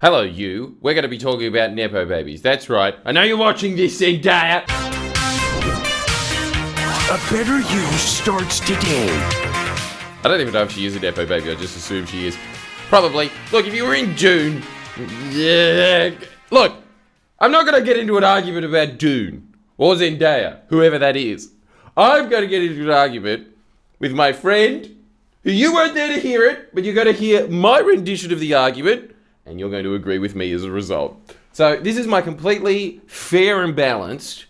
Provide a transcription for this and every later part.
Hello, you. We're going to be talking about Nepo babies. That's right. I know you're watching this, Zendaya. A better you starts today. I don't even know if she is a Nepo baby. I just assume she is. Probably. Look, if you were in Dune... Yeah. Look, I'm not going to get into an argument about Dune or Zendaya, whoever that is. I'm going to get into an argument with my friend, who you weren't there to hear it, but you're going to hear my rendition of the argument, and you're going to agree with me as a result. So this is my completely fair and balanced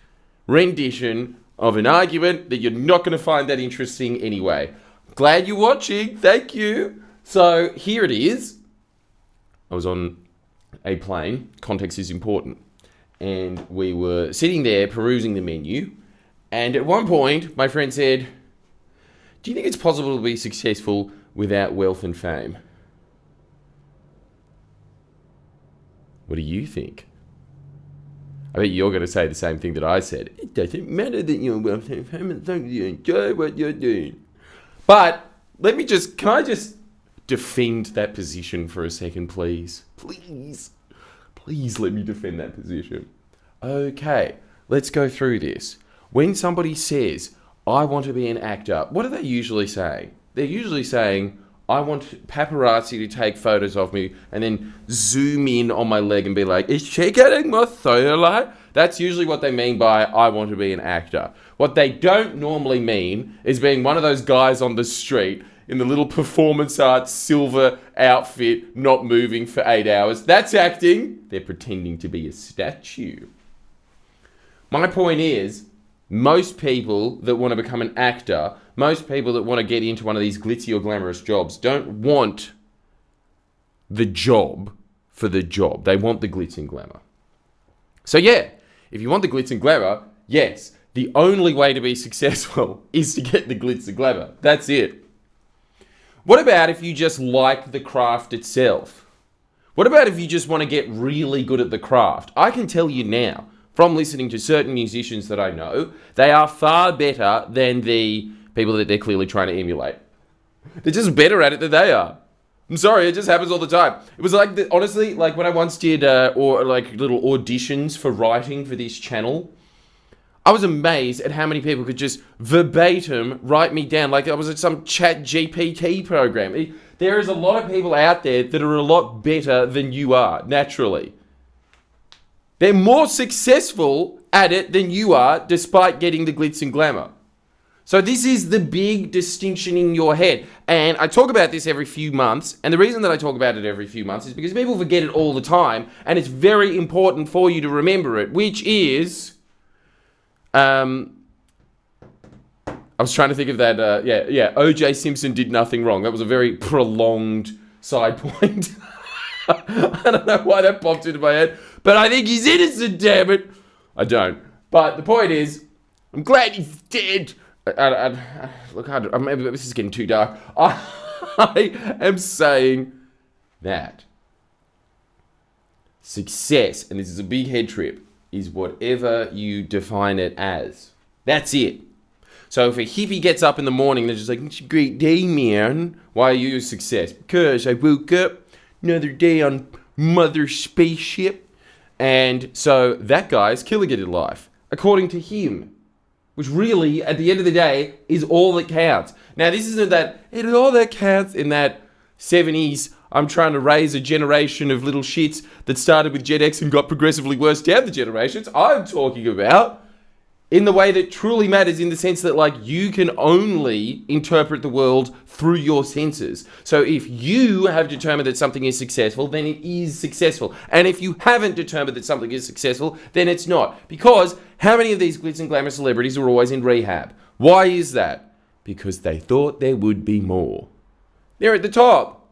rendition of an argument that you're not going to find that interesting anyway. Glad you're watching. Thank you. So here it is. I was on a plane. Context is important. And we were sitting there perusing the menu. And at one point, my friend said, "Do you think it's possible to be successful without wealth and fame?" What do you think? I bet you're going to say the same thing that I said. It doesn't matter that you're wealthy and famous, as long as you enjoy what you're doing. But can I just defend that position for a second, please? Please let me defend that position. Okay, let's go through this. When somebody says, "I want to be an actor," what are they usually saying? They're usually saying, "I want paparazzi to take photos of me and then zoom in on my leg and be like, is she getting my cellulite?" That's usually what they mean by "I want to be an actor." What they don't normally mean is being one of those guys on the street in the little performance arts silver outfit, not moving for 8 hours. That's acting. They're pretending to be a statue. My point is, most people that want to become an actor, most people that want to get into one of these glitzy or glamorous jobs don't want the job for the job. They want the glitz and glamour. So yeah, if you want the glitz and glamour, yes, the only way to be successful is to get the glitz and glamour. That's it. What about if you just like the craft itself? What about if you just want to get really good at the craft? I can tell you now, from listening to certain musicians that I know, they are far better than the people that they're clearly trying to emulate. They're just better at it than they are. I'm sorry, it just happens all the time. It was like, honestly, like when I once did little auditions for writing for this channel, I was amazed at how many people could just verbatim write me down like I was at some chat GPT program. There is a lot of people out there that are a lot better than you are, naturally. They're more successful at it than you are, despite getting the glitz and glamour. So this is the big distinction in your head. And I talk about this every few months. And the reason that I talk about it every few months is because people forget it all the time. And it's very important for you to remember it, which is... I was trying to think of that. O.J. Simpson did nothing wrong. That was a very prolonged side point. I don't know why that popped into my head. But I think he's innocent, damn it. I don't. But the point is, I'm glad he's dead. Maybe this is getting too dark. I am saying that success, and this is a big head trip, is whatever you define it as. That's it. So if a hippie gets up in the morning, they're just like, "It's a great day, man. Why are you a success?" "Because I woke up another day on Mother Spaceship." And so that guy's killing it in life, according to him. Which really, at the end of the day, is all that counts. Now, this isn't that, it is all that counts in that 70s, I'm trying to raise a generation of little shits that started with Gen X and got progressively worse down the generations. I'm talking about in the way that truly matters, in the sense that, like, you can only interpret the world through your senses. So if you have determined that something is successful, then it is successful. And if you haven't determined that something is successful, then it's not. Because how many of these glitz and glamour celebrities are always in rehab? Why is that? Because they thought there would be more. They're at the top.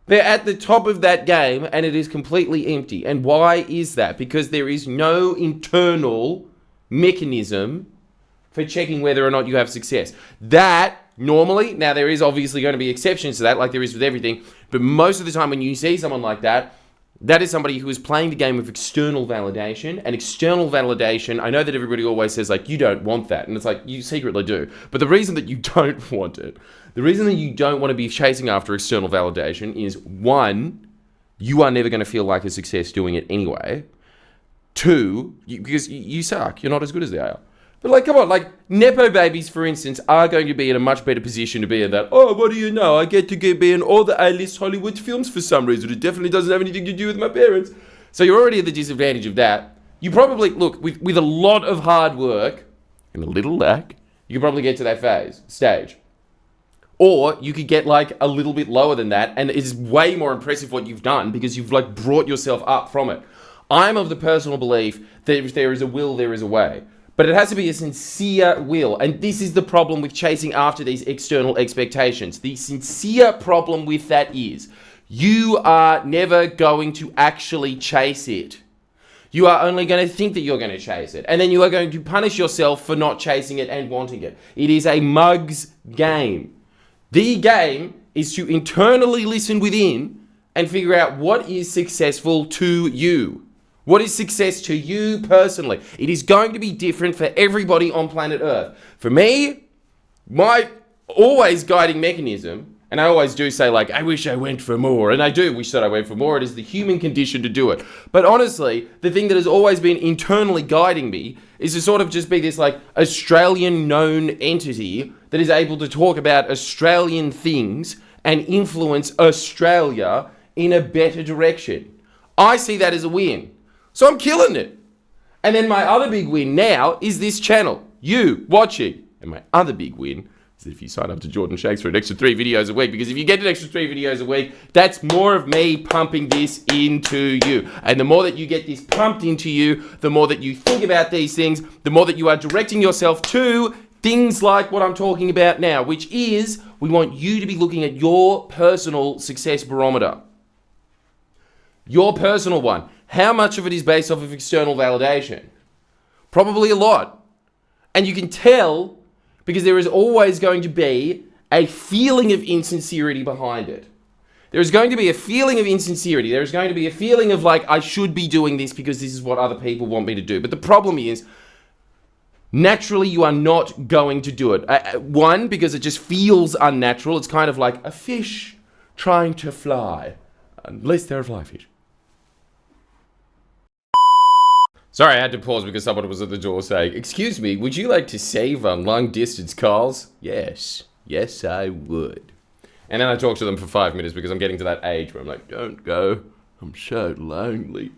They're at the top of that game, and it is completely empty. And why is that? Because there is no internal mechanism for checking whether or not you have success. That normally, now there is obviously going to be exceptions to that, like there is with everything, but most of the time when you see someone like that, that is somebody who is playing the game of external validation. And external validation, I know that everybody always says, like, you don't want that, and it's like, you secretly do. But the reason that you don't want it, the reason that you don't want to be chasing after external validation is, one, you are never going to feel like a success doing it anyway. Two, because you suck. You're not as good as they are. But like, come on, like Nepo babies, for instance, are going to be in a much better position to be in that, oh, what do you know? I get to be in all the A-list Hollywood films for some reason. It definitely doesn't have anything to do with my parents. So you're already at the disadvantage of that. You probably, look, with a lot of hard work and a little luck, you can probably get to that stage. Or you could get like a little bit lower than that, and it's way more impressive what you've done because you've like brought yourself up from it. I'm of the personal belief that if there is a will, there is a way. But it has to be a sincere will. And this is the problem with chasing after these external expectations. The sincere problem with that is you are never going to actually chase it. You are only going to think that you're going to chase it. And then you are going to punish yourself for not chasing it and wanting it. It is a mug's game. The game is to internally listen within and figure out what is successful to you. What is success to you personally? It is going to be different for everybody on planet Earth. For me, my always guiding mechanism, and I always do say like, I wish I went for more, and I do wish that I went for more. It is the human condition to do it. But honestly, the thing that has always been internally guiding me is to sort of just be this like Australian known entity that is able to talk about Australian things and influence Australia in a better direction. I see that as a win. So I'm killing it. And then my other big win now is this channel, you watching. And my other big win is that if you sign up to Jordan Shanks for an extra 3 videos a week, because if you get an extra 3 videos a week, that's more of me pumping this into you. And the more that you get this pumped into you, the more that you think about these things, the more that you are directing yourself to things like what I'm talking about now, which is we want you to be looking at your personal success barometer. Your personal one. How much of it is based off of external validation? Probably a lot. And you can tell because there is always going to be a feeling of insincerity behind it. There is going to be a feeling of insincerity. There is going to be a feeling of like, I should be doing this because this is what other people want me to do. But the problem is, naturally, you are not going to do it. One, because it just feels unnatural. It's kind of like a fish trying to fly. Unless they're a fly fish. Sorry, I had to pause because someone was at the door saying, excuse me, would you like to save on long distance calls? Yes. Yes, I would. And then I talked to them for 5 minutes because I'm getting to that age where I'm like, don't go. I'm so lonely.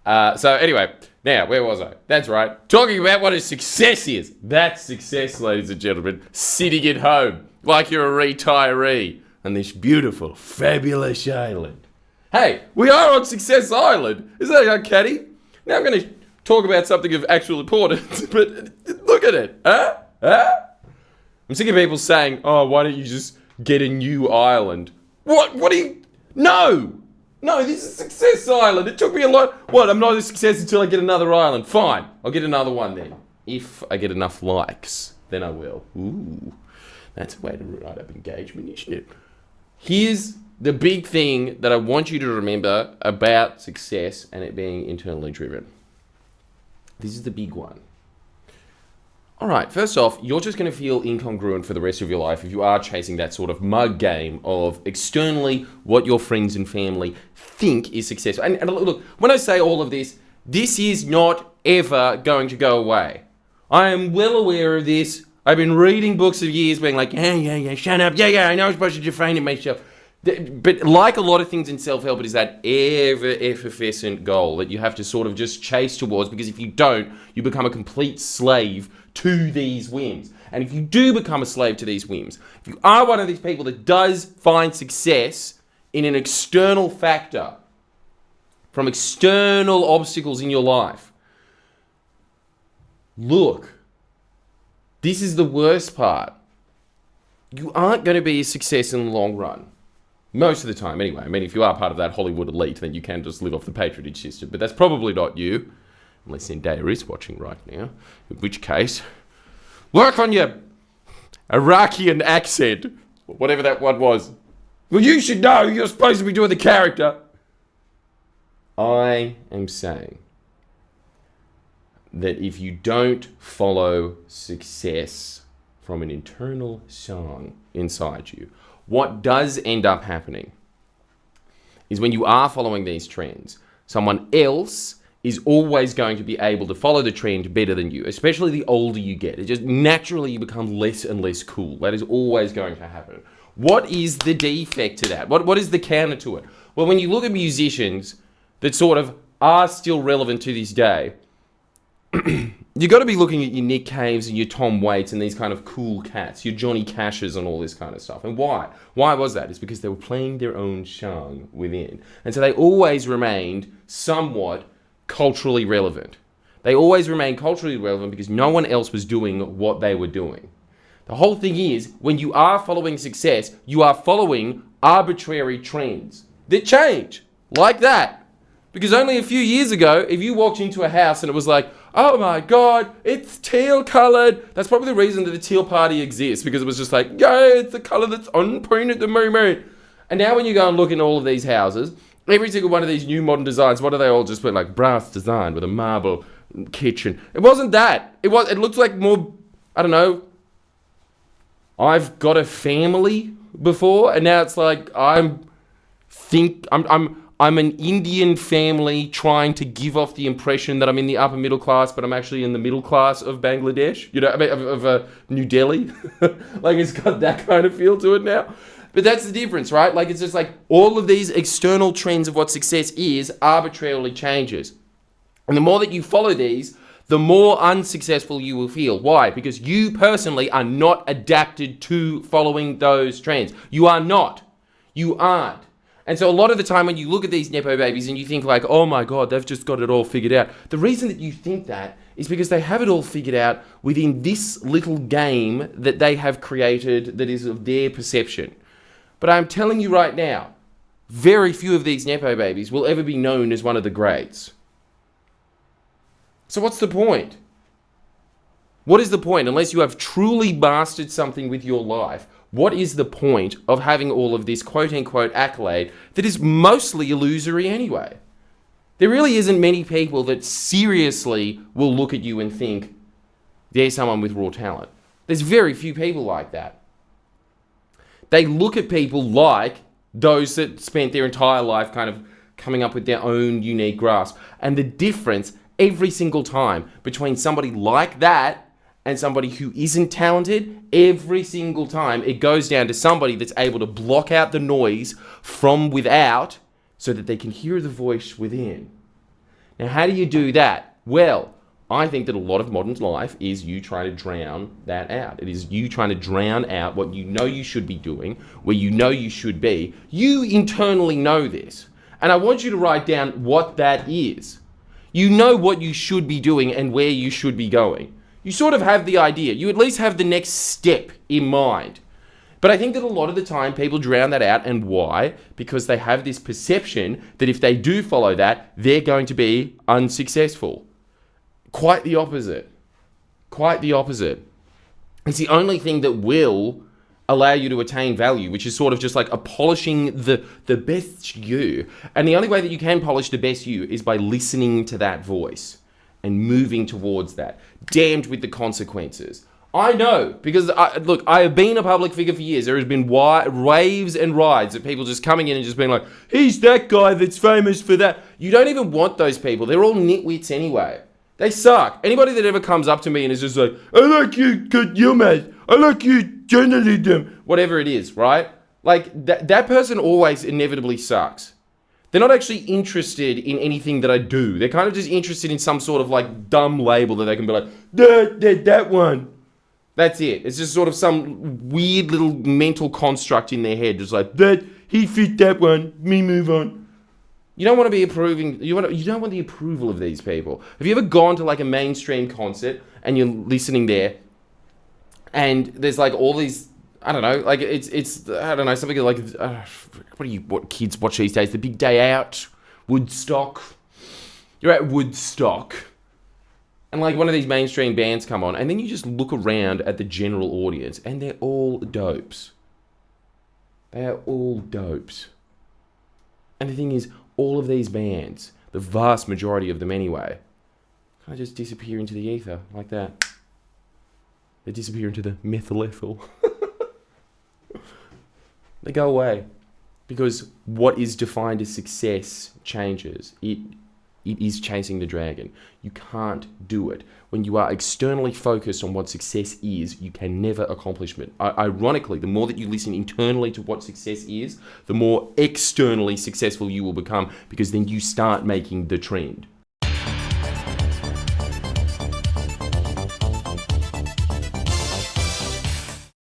So anyway, now, where was I? That's right. Talking about what a success is. That's success, ladies and gentlemen. Sitting at home like you're a retiree on this beautiful, fabulous island. Hey, we are on Success Island. Is that uncanny? Now I'm going to talk about something of actual importance, but look at it. Huh? I'm sick of people saying, oh, why don't you just get a new island? What do you... No, this is Success Island. It took me a lot... What, I'm not a success until I get another island. Fine, I'll get another one then. If I get enough likes, then I will. Ooh, that's a way to write up engagement, isn't it? Here's the big thing that I want you to remember about success and it being internally driven. This is the big one. All right, first off, you're just going to feel incongruent for the rest of your life if you are chasing that sort of mug game of externally what your friends and family think is successful. And look, when I say all of this, this is not ever going to go away. I am well aware of this. I've been reading books of years being like, yeah, shut up. Yeah, I know I'm supposed to define it myself. But like a lot of things in self-help, it is that effervescent goal that you have to sort of just chase towards, because if you don't, you become a complete slave to these whims. And if you do become a slave to these whims, if you are one of these people that does find success in an external factor, from external obstacles in your life, look, this is the worst part. You aren't going to be a success in the long run. Most of the time, anyway. I mean, if you are part of that Hollywood elite, then you can just live off the patronage system. But that's probably not you. Unless Zendaya is watching right now. In which case, work on your Iraqian accent. Whatever that one was. Well, you should know. You're supposed to be doing the character. I am saying that if you don't follow success from an internal song inside you, what does end up happening is when you are following these trends, someone else is always going to be able to follow the trend better than you, especially the older you get. It just naturally you become less and less cool. That is always going to happen. What is the defect to that? What is the counter to it? Well, when you look at musicians that sort of are still relevant to this day, you got to be looking at your Nick Caves and your Tom Waits and these kind of cool cats, your Johnny Cashes and all this kind of stuff. And why? Why was that? It's because they were playing their own song within. And so they always remained somewhat culturally relevant. They always remained culturally relevant because no one else was doing what they were doing. The whole thing is, when you are following success, you are following arbitrary trends that change like that. Because only a few years ago, if you walked into a house and it was like, oh my God, it's teal colored. That's probably the reason that the teal party exists, because it was just like, yeah, it's the color that's on point at the moment. And now when you go and look in all of these houses, every single one of these new modern designs, what do they all just put? Like brass design with a marble kitchen. It wasn't that. It looked like more, I don't know, I've got a family before, and now it's like I'm an Indian family trying to give off the impression that I'm in the upper middle class, but I'm actually in the middle class of Bangladesh, of New Delhi. Like, it's got that kind of feel to it now. But that's the difference, right? Like, it's just like all of these external trends of what success is arbitrarily changes. And the more that you follow these, the more unsuccessful you will feel. Why? Because you personally are not adapted to following those trends. You are not. You aren't. And so a lot of the time when you look at these Nepo babies and you think like, oh my God, they've just got it all figured out. The reason that you think that is because they have it all figured out within this little game that they have created that is of their perception. But I'm telling you right now, very few of these Nepo babies will ever be known as one of the greats. So what's the point? What is the point? Unless you have truly mastered something with your life, what is the point of having all of this quote-unquote accolade that is mostly illusory anyway? There really isn't many people that seriously will look at you and think, there's someone with raw talent. There's very few people like that. They look at people like those that spent their entire life kind of coming up with their own unique grasp. And the difference every single time between somebody like that and somebody who isn't talented, every single time it goes down to somebody that's able to block out the noise from without so that they can hear the voice within. Now, how do you do that? Well, I think that a lot of modern life is you trying to drown that out. It is you trying to drown out what you know you should be doing, where you know you should be. You internally know this. And I want you to write down what that is. You know what you should be doing and where you should be going. You sort of have the idea. You at least have the next step in mind. But I think that a lot of the time people drown that out. And why? Because they have this perception that if they do follow that, they're going to be unsuccessful. Quite the opposite. Quite the opposite. It's the only thing that will allow you to attain value, which is sort of just like a polishing the best you. And the only way that you can polish the best you is by listening to that voice and moving towards that, damned with the consequences. I know, because I have been a public figure for years. There has been waves and rides of people just coming in and just being like, he's that guy that's famous for that. You don't even want those people. They're all nitwits anyway. They suck. Anybody that ever comes up to me and is just like, I like you, good mate. I like you, journalism. Whatever it is, right? Like, that person always inevitably sucks. They're not actually interested in anything that I do. They're kind of just interested in some sort of like dumb label that they can be like, that one. That's it. It's just sort of some weird little mental construct in their head. Just like, that, he fit that one, me move on. You don't want to be approving, you don't want the approval of these people. Have you ever gone to like a mainstream concert and you're listening there and there's like all these, I don't know, like it's I don't know, something like, what kids watch these days? The Big Day Out, Woodstock. You're at Woodstock, and like one of these mainstream bands come on, and then you just look around at the general audience, and they're all dopes. They are all dopes. And the thing is, all of these bands, the vast majority of them anyway, kind of just disappear into the ether like that. They disappear into the methyl ethyl. They go away. Because what is defined as success changes. It is chasing the dragon. You can't do it. When you are externally focused on what success is, you can never accomplish it. Ironically, the more that you listen internally to what success is, the more externally successful you will become, because then you start making the trend.